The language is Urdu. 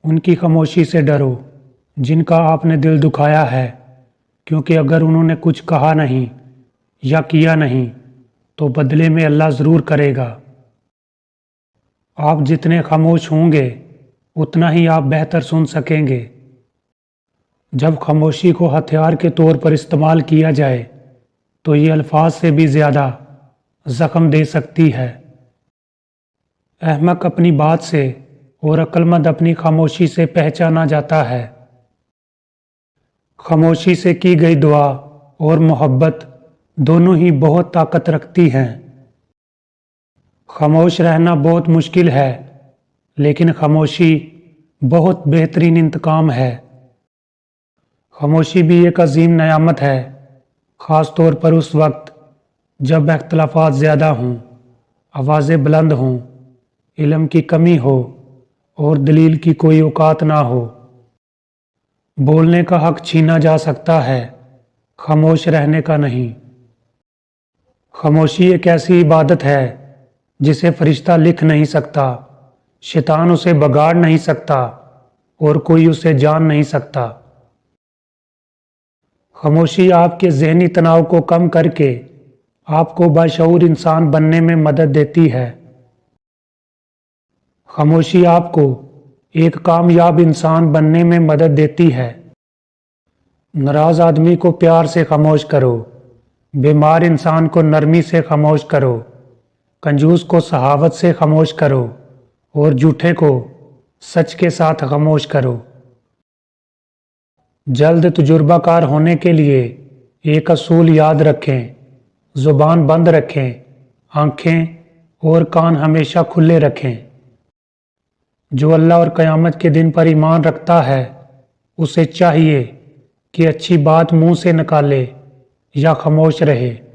ان کی خاموشی سے ڈرو جن کا آپ نے دل دکھایا ہے، کیونکہ اگر انہوں نے کچھ کہا نہیں یا کیا نہیں تو بدلے میں اللہ ضرور کرے گا۔ آپ جتنے خاموش ہوں گے اتنا ہی آپ بہتر سن سکیں گے۔ جب خاموشی کو ہتھیار کے طور پر استعمال کیا جائے تو یہ الفاظ سے بھی زیادہ زخم دے سکتی ہے۔ احمق اپنی بات سے اور عقل مند اپنی خاموشی سے پہچانا جاتا ہے۔ خاموشی سے کی گئی دعا اور محبت دونوں ہی بہت طاقت رکھتی ہیں۔ خاموش رہنا بہت مشکل ہے، لیکن خاموشی بہت بہترین انتقام ہے۔ خاموشی بھی ایک عظیم نعمت ہے، خاص طور پر اس وقت جب اختلافات زیادہ ہوں، آوازیں بلند ہوں، علم کی کمی ہو اور دلیل کی کوئی اوقات نہ ہو۔ بولنے کا حق چھینا جا سکتا ہے، خاموش رہنے کا نہیں۔ خاموشی ایک ایسی عبادت ہے جسے فرشتہ لکھ نہیں سکتا، شیطان اسے بگاڑ نہیں سکتا اور کوئی اسے جان نہیں سکتا۔ خاموشی آپ کے ذہنی تناؤ کو کم کر کے آپ کو باشعور انسان بننے میں مدد دیتی ہے۔ خاموشی آپ کو ایک کامیاب انسان بننے میں مدد دیتی ہے۔ ناراض آدمی کو پیار سے خاموش کرو، بیمار انسان کو نرمی سے خاموش کرو، کنجوس کو سخاوت سے خاموش کرو اور جھوٹے کو سچ کے ساتھ خاموش کرو۔ جلد تجربہ کار ہونے کے لیے ایک اصول یاد رکھیں، زبان بند رکھیں، آنکھیں اور کان ہمیشہ کھلے رکھیں۔ جو اللہ اور قیامت کے دن پر ایمان رکھتا ہے اسے چاہیے کہ اچھی بات منہ سے نکالے یا خاموش رہے۔